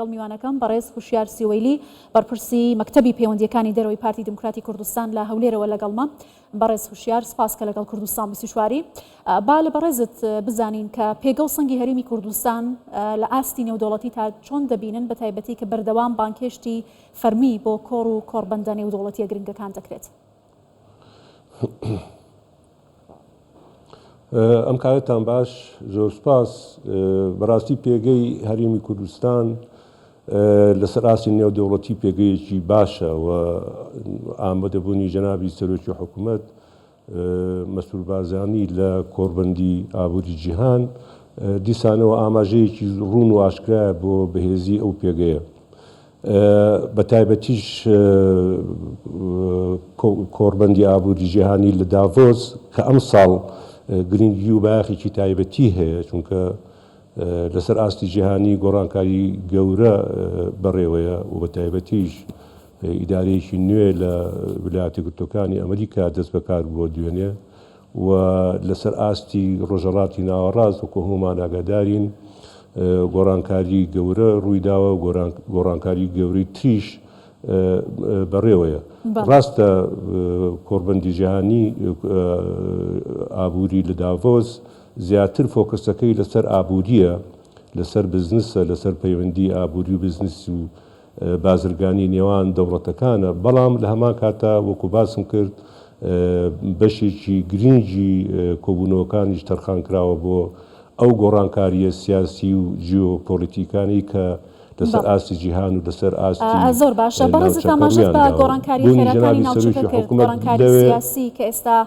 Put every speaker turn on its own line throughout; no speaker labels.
دڵمیوانەکەم بەڕێز خوشیار سیوەیلی بەرپرسی مەکتەبی پەیوەندیەکانی دەرەوەی پارتی دموکراتی کوردستان لە هەولێرەوە لەگەڵمە. بەڕێز خوشیار سپاس کە لەگەڵ کوردستان 24 با لە بەڕێزت بزانین کە پێگە و سەنگی هەرێمی کوردستان لە ئاستی نێودەوڵەتی تا چۆن دەبینن بە تایبەتی کە بەردەوام بانکێشتی فەرمی بۆ کۆڕ و کۆڕبەندە نێودەوڵەتیە گرنگەکان دەکرێت.
ئەم کارتان باش، زۆر سپاس. بەڕاستی پێگەی هەرێمی کوردستان لەسەر ئاستی نێودەوڵەتی پێگەیەکی باشە و ئامادەبوونی جەنابی سەرۆکی حکوومەت مەسعود بارزانی لە کۆڕبەندی ئابووری جیهان دیسانەوە ئاماژەیەکی ڕوون و ئاشکرایە بۆ بەهێزی ئەو پێگەیە. بە تایبەتیش کۆڕبەندی ئابووری جیهانی لە داڤۆس کە ئەم ساڵ گرنگی و باەخێکی تایبەتی هەیە، چونکە لەسەر ئاستی جیهانی گۆڕانکاری گەورە بەڕێوەیە و بە تایبەتیش ئیدارەیەکی نوێ لە ویلایەتە یەکگرتووەکانی ئەمریکا دەست بەکار بۆ دوێنێ و لەسەر ئاستی ڕۆژهەڵاتی ناوەڕاست وەکو هەمومان ئاگادارین گۆڕانکاری گەورە ڕوویداوە و گۆڕانکاری گەورەی تریش بەڕێوەیە. ڕاستە کۆڕبەندی جیهانی ئابووری لە داڤۆس زیاتر فۆکسەکەی لەسەر ئابووریە، لەسەر بزنسە، لەسەر پەیوەندی ئابووری و بزنس و بازرگانی نێوان دەوڵەتەکانە، بەڵام لە هەمان کاتا وەکو باسم کرد بەشێکی گرنگی کۆبوونەوەکانیش تەرخان کراوە بۆ ئەو گۆڕانکاریە سیاسی و جیۆپۆلیتیکانی کە لەسەر ئاستی جیهان و لەسەر ئاستی
زۆر باشە. بەڕێزت ئاماژەت بە گۆڕانکاری خێرەکانی ناوچەکە کرد، گۆڕانکاری سیاسی کە ئێستا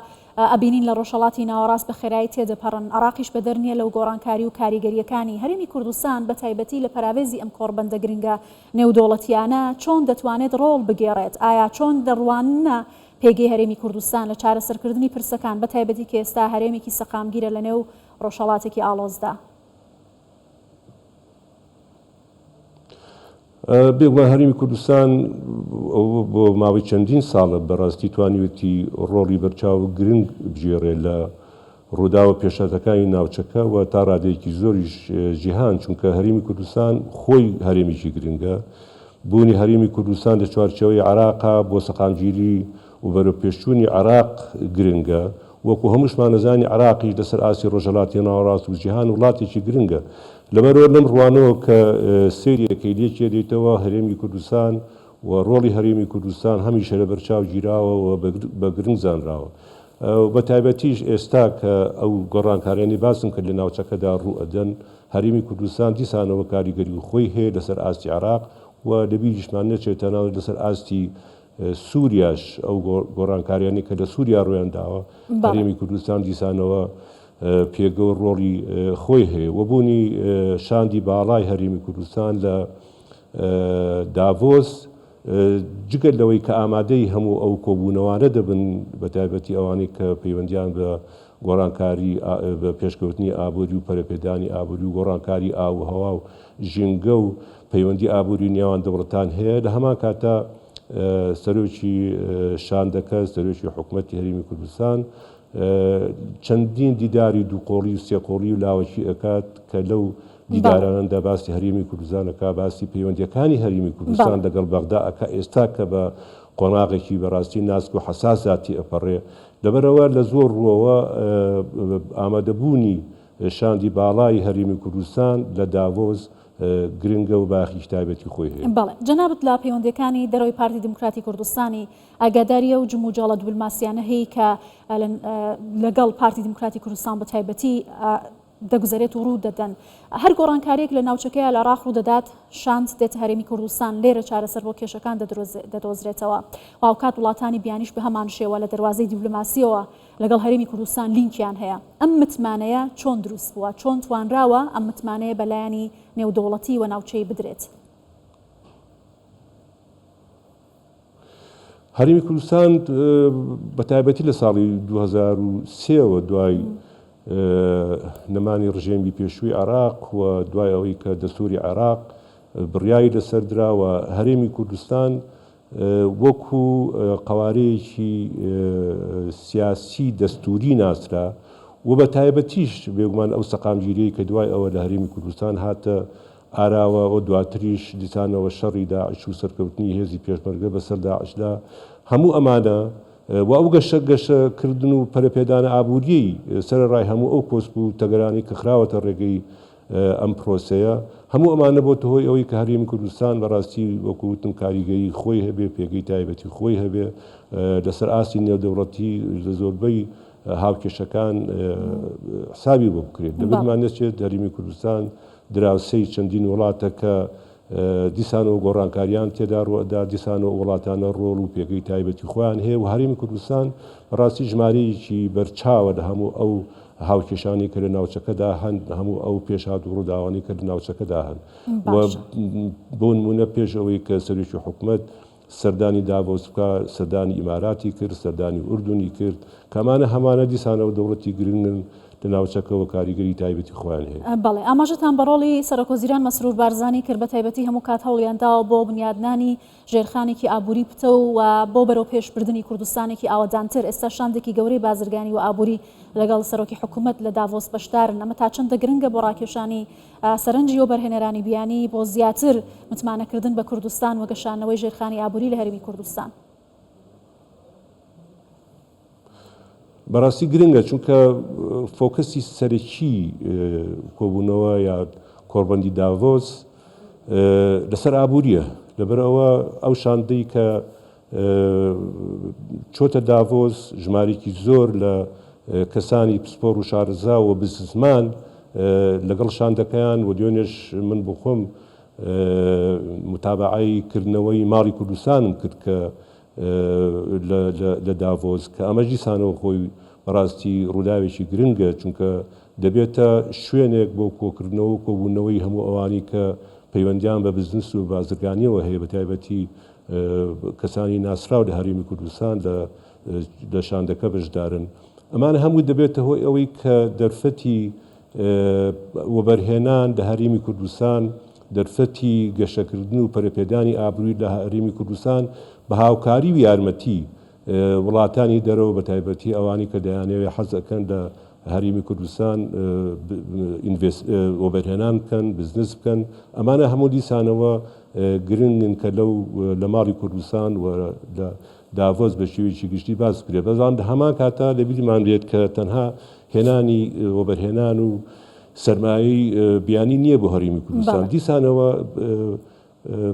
ئەبینین لە ڕۆژهەڵاتی ناوەڕاست بە خێرایی تێدەپەڕن. عراقیش بە دەرنیە لەو گۆڕانکاری و کاریگەریەکانی هەرێمی کوردستان بە تایبەتی لە پەراوێزی ئەم کۆڕبەندە گرنگە نێودەوڵەتیانە چۆن دەتوانێت ڕۆڵ بگێڕێت؟ ئایا چۆن دەڕوانە پێگەی هەرێمی کوردستان لە چارەسەرکردنی پرسەکان بە تایبەتی کە ئێستا هەرێمێکی سەقامگیرە لە نێو ڕۆژهەڵاتێکی ئاڵۆزدا؟
بێگومان هەرێمی کوردستان بۆ ماوەی چەندین ساڵە بەڕاستی توانیوێتی ڕۆڵی بەرچاو گرنگ بژێڕێ لە ڕووداوە پێشەتەکانی ناوچەکە و تا ڕادەیەکی زۆریش جیهان، چونکە هەرێمی کوردستان خۆی هەرێمیکی گرنگە. بوونی هەرێمی کوردستان لە چوارچەوەی عێراقا بۆ سەقامگیری و بەرەوپێشچوونی عێراق گرنگە. وەکو هەمووشمان نەزانی عێراقیش لەسەر ئاسی ڕۆژهەڵاتی ناوەڕاست و جیهان وڵاتێکی گرنگە. لەبەرەوە لەم ڕوانەوە کە سێریەکەی لێکێ دێتەوە هەرێمی کوردستان و ڕۆڵی هەرێمی کوردستان هەمیشە لە بەرچاو گیراوە و بە گرنگ زانراوە. بە تایبەتیش ئێستا کە ئەو گۆڕانکاریانی باسم کرد لە ناوچەکەدا ڕوو ئەدەن، هەرێمی کوردستان دیسانەوە کاریگەری خۆی هەیە لەسەر ئاستی عێراق و لەبیریشمان نەچێت تەنانەت لەسەر ئاستی سووریاش ئەو گۆڕانکاریانی کە لە سووریا ڕویان داوە هەرێمی کوردستان دیسانەوە پێگە و ڕۆڵی خۆی هەیە. وەبوونی شاندی باڵای هەرێمی کوردستان لە داڤۆس جگەر لەوەی کە ئامادەی هەموو ئەو کۆبوونەوانە دەبن بە تایبەتی ئەوانەی کە پەیوەندیان بە گۆڕانکاری بە پێشکەوتنی ئابووری و پەرەپێدانی ئابووری و گۆڕانکاری ئاو و هەوا و ژینگە و پەیوەندی ئابووری نێوان دەوڵەتان هەیە، لە هەمان کاتا سەرۆکی شاندەکە، سەرۆکی حکوومەتی هەرێمی کوردستان چەندین دیداری دووقۆڵی و سێقۆڵی و لاوەکی ئەکات کە لەو دیدارانەدا باسی هەرێمی کوردستانەکە، باسی پەیوەندیەکانی هەرێمی کوردستان لەگەڵ بەغدا ئەکا، ئێستا کە بە قۆناغێکی بەڕاستی ناسک و حەساساتی ئەپەڕێ. لەبەرەوە لە زۆر ڕووەوە ئامادەبوونی شاندی باڵای هەرێمی کوردستان لە داڤۆس گرنگە و باخی تایبەتی خۆی هەیە.
بەڵێ جەنابەت لە پەیوەندیەکانی دەرەوەی پارتی دموکراتی کوردستانی ئاگاداریە و جموجاڵە دوولماسیانە هەیە کە لەگەڵ پارتی دموکراتی کوردستان بە تایبەتی دەگوزارێت و ڕوو دەدەن. هەر گۆڕانکاریەک لە ناوچەکەیە لە عێراق ڕوو دەدات، شاند دێتە هەرێمی کوردستان، لێرە چارەسەر بۆ کێشەکان دەدۆزرێتەوە. واوکات وڵاتانی بیانیش بە هەمان شێوە لە دەواازەی دیبلۆماسیەوە لەگەڵ هەرێمی کوردستان لینکیان هەیە. ئەم متمانەیە چۆن دروست بووە؟ چۆن توانراوە ئەم متمانەیە بەلایانی نێودەوڵەتی و ناوچەی بدرێت؟
هەرێمی کوردستان بە تایبەتی لە ساڵی 2003 دوای نەمانی ڕژێمی پێشووی عێراق و دوای ئەوەی کە دەستوری عێراق بڕیایی لەسەردراوە، هەرێمی کوردستان وەکو قوارەیەکی سیاسی دەستوری ناسرا و بە تایبەتیش بێگومان ئەو سەقامگیریەی کە دوای ئەوە لە هەرێمی کوردستان هاتە ئاراوە ئەو دواتریش دیسانەوە شەڕی داعش و سەرکەوتنی هێزی پێشمەرگە بەسەر داعشدا هەموو ئەمانە و ئەو گەشەکردن و پەرەپێدانە ئابووری سەرەڕای هەموو ئەو کۆسپ و تەگەرانی کە خراوەتە ڕێگەی ئەم پرۆسەیە هەموو ئەمانە بۆتە هۆی ئەوەی کە هەرێمی کوردستان بەڕاستی وەکووتم کاریگەری خۆی هەبێ پێگەی تایبەتی خۆی هەبێ لەسەر ئاستی نێودەوڵەتی لە زۆربەی هاوکێشەکان حسابی بۆ بکرێت دەبێتمان نەچێت هەرێمی کوردستان دراوسەی چەندین وڵاتە کە دیسانەوە گۆڕانکاریان تێدا ڕوەدا دیسانەوە وڵاتانە ڕۆڵ و پێگەی تایبەتی خۆیان هەیە و هەرێمی کوردستان ڕاستی ژمارەیەکی بەرچاوە لە هەموو ئەو هاوکێشانی کە لە ناوچەکەدا هەن هەموو ئەو پێشات و ڕووداوانی کە لە ناوچەکەدا هەن بۆ نمونە پێش ئەوەی کە سەرۆکی حکوومەت سەردانی داڤۆس بکە سەردانی ئیماراتی کرد سەردانی ئوردونی کرد کەمانە هەمانە دیسانەوە دەوڵەتی گرنگن لە ناوچەکەەوە کاریگەری تایبەتی خۆیان هەیە.
بەڵێ ئاماژەتان بەڕۆڵی سەرۆکۆزیران مەسرور بارزانی کرد بە تایبەتی هەموو کات هەوڵیانداوە بۆ بنیادنانی ژێرخانێکی ئابووری پتە و بۆ بەرەو پێشبردننی کوردستانێکی ئاوەدانتر ئێستا شاندێکی گەورەی بازرگانی و ئابووری لەگەڵ سەرۆکی حکوومەت لە داڤۆس بەشدارن ئەمە تا چەندە گرنگە بۆ ڕاکێشانی سەرنجی و بەرهێنەرانی بیانی بۆ زیاتر متمانەکردن بە کوردستان و گەشانەوەی ژێرخانی ئابووری لە هەرێمی کوردستان.
بەڕاستی گرنگە چونکە فۆکەسی سەرەکی کۆبوونەوە یا کۆڕبەندی داڤۆس لەسەر ئابووریە لەبەرەوە ئەو شاندەی کە چۆتە داڤۆس ژمارێکی زۆر لە کەسانی پسپۆڕ و شارەزا و بزمان لەگەڵ شاندەکەیان و دوێنێش من بۆ خۆم متابعەی کردنەوەی ماڵی کوردستانم کرد کە لە داڤۆس کە ئەمە دیسانەوە خۆی بەڕاستی ڕووداوێکی گرنگە چونکە دەبێتە شوێنێک بۆ کۆکردنەوە و کۆبوونەوەی هەموو ئەوانی کە پەیوەندیان بە بزنس و بازرگانیەوە هەیە بە تایبەتی کەسانی ناسراو لە هەرێمی کوردستان لە شاندەکە بەشدارن ئەمانە هەموو دەبێتە هۆی ئەوەی کە دەرفەتی وەبەرهێنان لە هەرێمی کوردستان دەرفەتی گەشەکردن و پەرەپێدانی ئابرووی لە هەرێمی کوردستان بە هاوکاری و یارمەتی وڵاتانی دەرەوە بە تایبەتی ئەوانی کە دەیانەوێت حەز دەکەن لە هەرێمی کوردستان وەبەرهێنان بکەن بزنس بکەن ئەمانە هەموو دیسانەوە گرنگن کە لە ماڵی کوردستان و لە داڤۆس بە شێوەیەکی گشتی باس بکرێت بەڵام هەمان کاتە لەبیرمان بێت کە تەنها هێنانی وەبەرهێنان و سەرمایەی بیانی نییە بۆ هەرێمی کوردستان دیسانەوە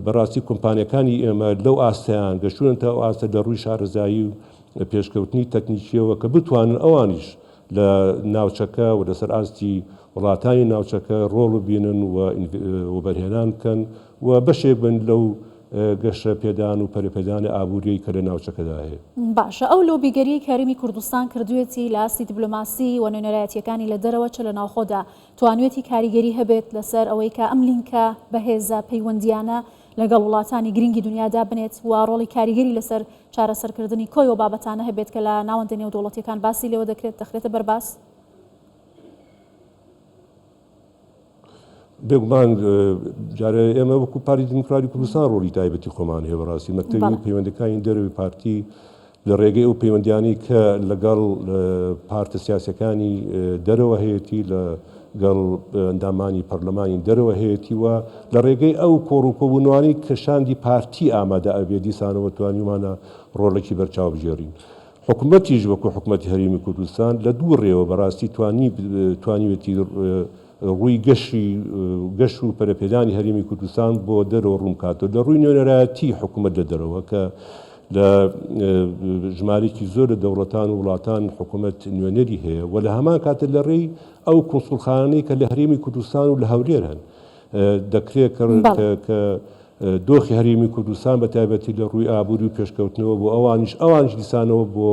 بەڕاستی کۆمپانیەکانی ئێمە لەو ئاستەیان گەشتونن تا ئەو ئاستە لە ڕووی شارەزایی و پێشکەوتنی تەکنیکیەوە کە بتوانن ئەوانیش لە ناوچەکە و لەسەر ئاستی وڵاتانی ناوچەکە ڕۆڵ ببینن و بەرهێنان بکەن و بەشێک بن لەو گەشە پێدان و پەرەپێدانی ئابووری کە لە ناوچەکەدا هەیە.
باشە ئەو لۆبیگەری کەریمی کوردستان کردوێتی لە ئاستی دیبلۆماسی و نوێنەرایەتیەکانی لە دەرەوە چ لە ناوخۆدا توانوێتی کاریگەری هەبێت لەسەر ئەوەی کە ئەم لینکە بەهێزە پەیوەندیانە لەگەڵ وڵاتانی گرنگی دنیادا بنێت و ڕۆڵی کاریگەری لەسەر چارەسەرکردنی کۆی و بابەتانە هەبێت کە لە ناوەندە نێودەوڵەتیەکان باسی لێوە دەخرێتە بەرباس؟
بێگومان جارە ئێمە وەکو پارتی دیموکراتی کوردستان ڕۆڵی تایبەتی خۆمان هەیە بەڕاستی مەکتەبی پەیوەندەکانی دەرەوەی پارتی لە ڕێگەی ئەو پەیوەندیانی کە لەگەڵ پارتە سیاسەکانی دەرەوە هەیەی لەگەڵ ئەندامانی پەرلەمانی دەرەوە هەیەی وە لە ڕێگەی ئەو کۆڕووکۆبوونەوانی کە شاندی پارتی ئامادە ئەبێ دیسانەوە توانیمانە ڕۆڵێکی بەرچاو بژێڕین. حکوومەتیش وەکو حکوومەتی هەرێمی کوردستان لە دوو ڕێوە بەڕاستی توانیوێتی ڕووی گەشت و پەرەپێدانی هەرێمی کوردستان بۆ دەرەوە ڕوونکاتەوە لە ڕووی نوێنەرایەتی حکوومەت لە دەرەوە کە لە ژمارێکی زۆر لە دەوڵەتان و وڵاتان حکوومەت نوێنەری هەیە و لە هەمان کاتە لە ڕێی ئەو کۆنسوڵخانەی کە لە هەرێمی کوردستان و لە هەولێر هەن دەکرێت کە دۆخی هەرێمی کوردستان بە تایبەتی لە ڕووی ئابووری و پێشکەوتنەوە بۆ ئەوانیش دیسانەوە بۆ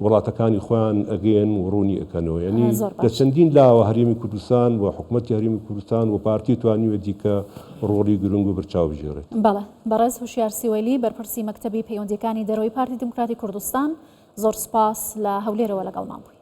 وڵاتەکانی خۆیان ئەگەن و ڕوونی ئەەکەنەوە یعنی لە چەندین لاوە هەرێمی کوردستان و حکوومەتی هەرێمی کوردستان و پارتی توانیوێتی کە ڕۆڵی گرنگ و بەرچاو بژێڕێت.
بەڵێ بەڕێز هوشیار سیوەیلی بەرپرسی مەکتەبی پەیوەندیەکانی دەرەوەی پارتی دیموکراتی کوردستان زۆر سپاس لە هەولێرەوە لەگەڵمان بووی.